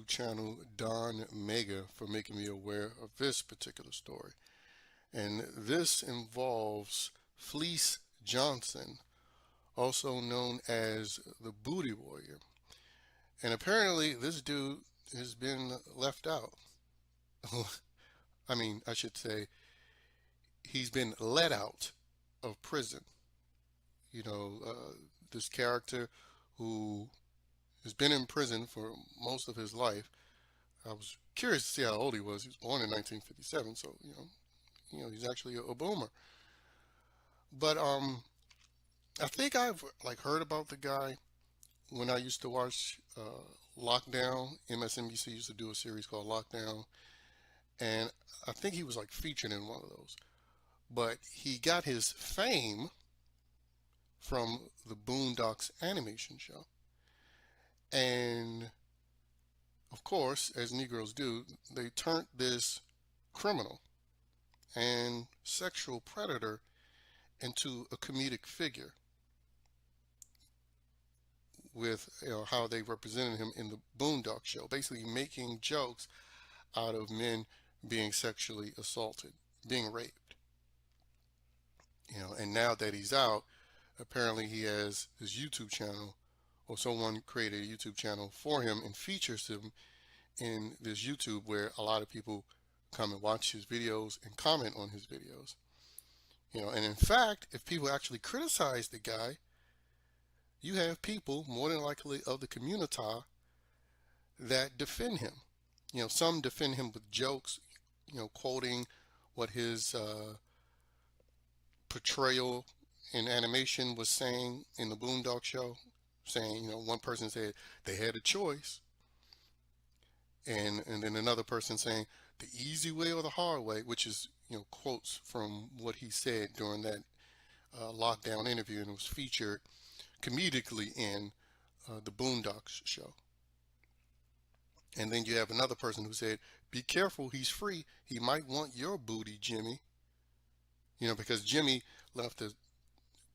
YouTube channel Don Mega for making me aware of this particular story. And this involves Fleece Johnson, also known as the Booty Warrior. And apparently, this dude has been left out. I mean, I should say, he's been let out of prison. You know, this character who has been in prison for most of his life. I was curious to see how old he was. He was born in 1957, so he's actually a boomer. But I think I've like heard about the guy when I used to watch Lockdown. MSNBC used to do a series called Lockdown, and I think he was like featured in one of those. But he got his fame from the Boondocks animation show, and of course, as Negroes do, they turned this criminal and sexual predator into a comedic figure with how they represented him in the Boondock Show, basically making jokes out of men being sexually assaulted, being raped. And now that he's out, apparently he has his YouTube channel, or someone created a YouTube channel for him and features him in this YouTube where a lot of people come and watch his videos and comment on his videos. And in fact, if people actually criticize the guy, you have people more than likely of the community that defend him. Some defend him with jokes, quoting what his portrayal in animation was saying in the Boondock Show, saying, one person said they had a choice, and then another person saying the easy way or the hard way, which is quotes from what he said during that lockdown interview, and it was featured comedically in the Boondocks Show. And then you have another person who said, "Be careful, he's free. He might want your booty, Jimmy." Because Jimmy left a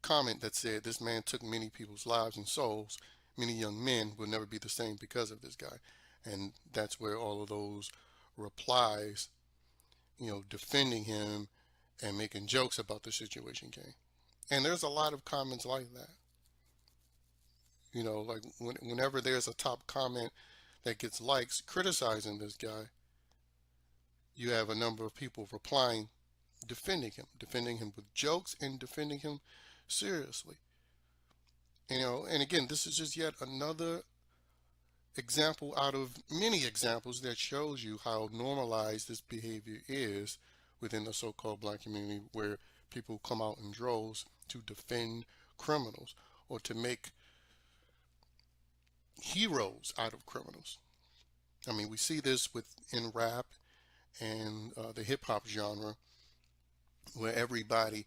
comment that said this man took many people's lives and souls. Many young men will never be the same because of this guy. And that's where all of those replies, defending him and making jokes about the situation came. And there's a lot of comments like that. Like whenever there's a top comment that gets likes criticizing this guy, you have a number of people replying, defending him with jokes and defending him seriously. And again, this is just yet another example out of many examples that shows you how normalized this behavior is within the so-called black community, where people come out in droves to defend criminals or to make heroes out of criminals. I mean, we see this within rap and the hip hop genre, where everybody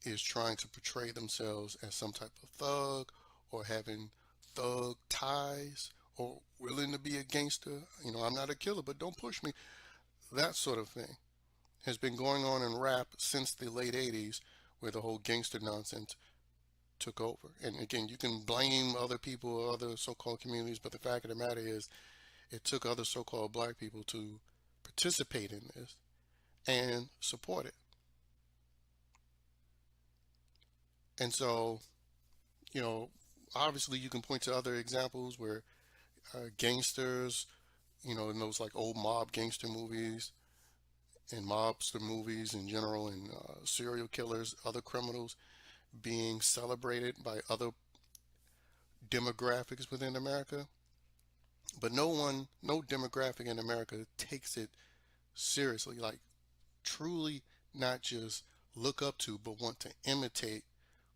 is trying to portray themselves as some type of thug or having thug ties or willing to be a gangster. I'm not a killer, but don't push me. That sort of thing has been going on in rap since the late 80s, where the whole gangster nonsense took over. And again, you can blame other people or other so-called communities, but the fact of the matter is it took other so-called black people to participate in this and support it. And so, you know, obviously you can point to other examples where gangsters, in those like old mob gangster movies and mobster movies in general, and serial killers, other criminals being celebrated by other demographics within America. But no demographic in America takes it seriously, like truly not just look up to, but want to imitate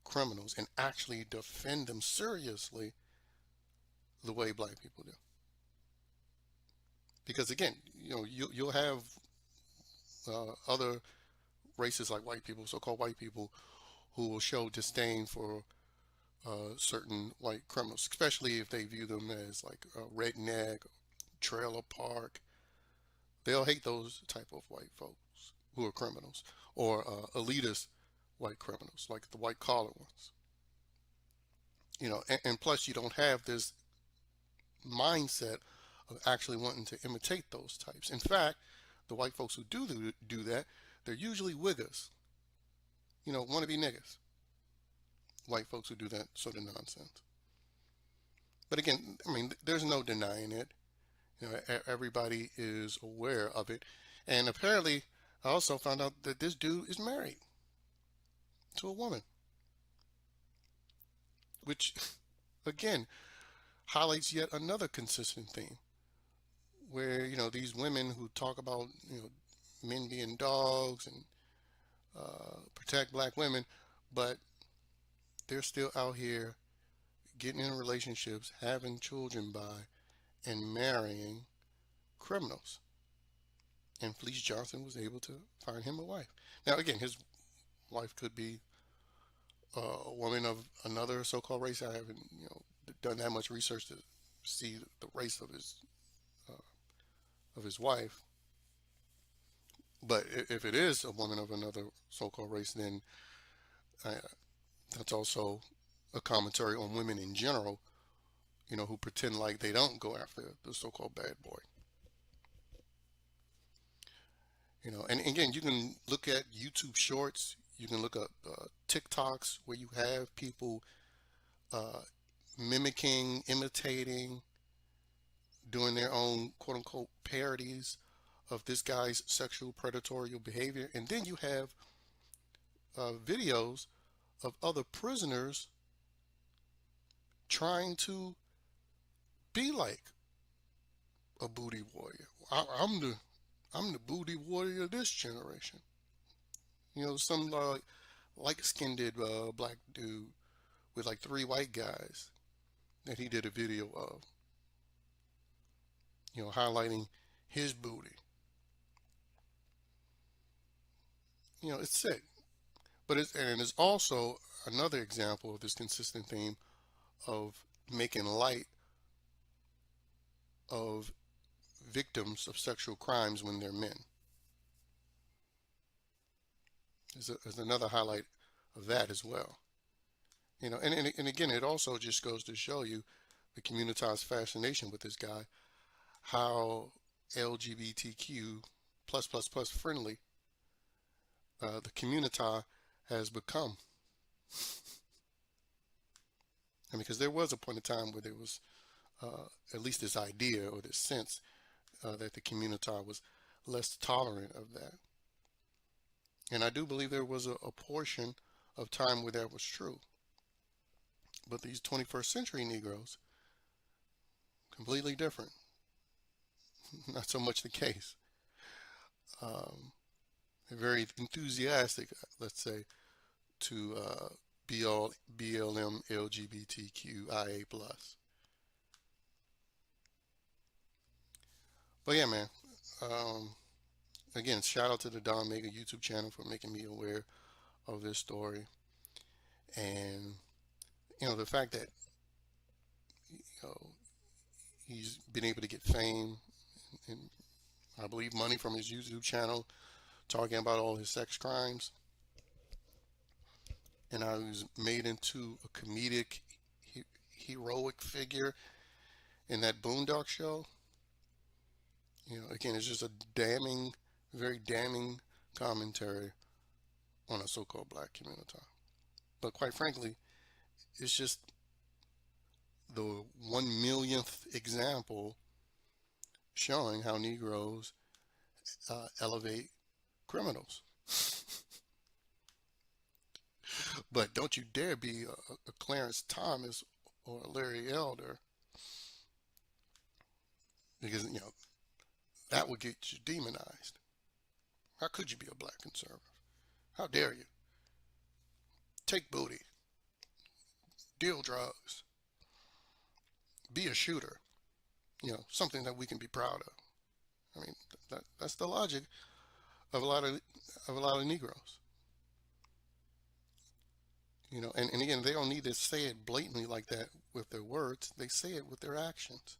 criminals and actually defend them seriously the way black people do. Because again, you'll have other races like white people, so-called white people, who will show disdain for certain white criminals, especially if they view them as like a redneck, trailer park. They'll hate those type of white folks who are criminals, or elitist white criminals, like the white collar ones. And plus you don't have this mindset of actually wanting to imitate those types. In fact, the white folks who do that, they're usually wiggers, wannabe niggas. White folks who do that sort of nonsense. But again, I mean, there's no denying it. Everybody is aware of it. And apparently, I also found out that this dude is married to a woman, which, again, highlights yet another consistent theme where, these women who talk about, men being dogs and protect black women, but they're still out here getting in relationships, having children by, and marrying criminals. And Fleece Johnson was able to find him a wife. Now, again, his wife could be a woman of another so-called race. I haven't, done that much research to see the race of his wife. But if it is a woman of another so-called race, then I, that's also a commentary on women in general, who pretend like they don't go after the so-called bad boy. And again, you can look at YouTube Shorts. You can look up TikToks where you have people uh, mimicking, imitating, doing their own quote unquote parodies of this guy's sexual predatory behavior. And then you have videos of other prisoners trying to be like a booty warrior. I'm the booty warrior of this generation. Some like skinned black dude with like three white guys that he did a video of, highlighting his booty. It's sick. But it's also another example of this consistent theme of making light of victims of sexual crimes when they're men. There's another highlight of that as well. And again, it also just goes to show you the community's fascination with this guy, how LGBTQ plus friendly the community has become. And because there was a point in time where there was at least this idea or this sense that the community was less tolerant of that. And I do believe there was a portion of time where that was true. But these 21st century Negroes, completely different. Not so much the case. They're very enthusiastic, let's say, to BLM LGBTQIA plus. But yeah, man. Um, Again, shout out to the Don Mega YouTube channel for making me aware of this story, and the fact that know he's been able to get fame and I believe money from his YouTube channel talking about all his sex crimes, and how he was made into a comedic heroic figure in that Boondock show. Again, it's just a damning, very damning commentary on a so-called black community. But quite frankly, it's just the 1 millionth example showing how Negroes elevate criminals. But don't you dare be a Clarence Thomas or a Larry Elder, because that would get you demonized. How could you be a black conservative? How dare you? Take booty, deal drugs, be a shooter. Something that we can be proud of. I mean, that's the logic of a lot of Negroes. And again, they don't need to say it blatantly like that with their words. They say it with their actions,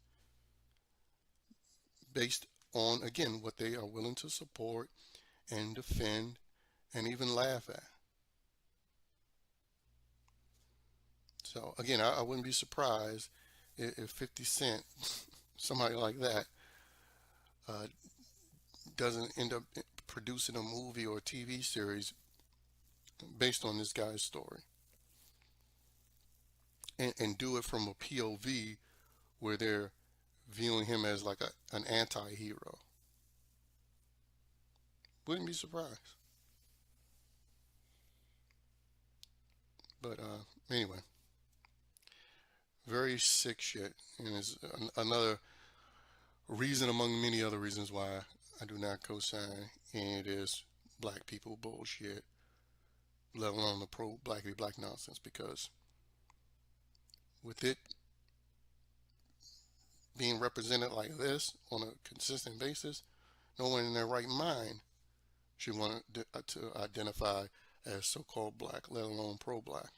based on, again, what they are willing to support and defend and even laugh at. So again, I wouldn't be surprised if 50 Cent somebody like that uh, doesn't end up producing a movie or a TV series based on this guy's story, and do it from a POV where they're viewing him as like an anti-hero. Wouldn't be surprised. But anyway, very sick shit, and it's another reason among many other reasons why I do not co-sign any of this black people bullshit, let alone the pro blackity black nonsense. Because with it being represented like this on a consistent basis, no one in their right mind should want to identify as so-called black, let alone pro-black.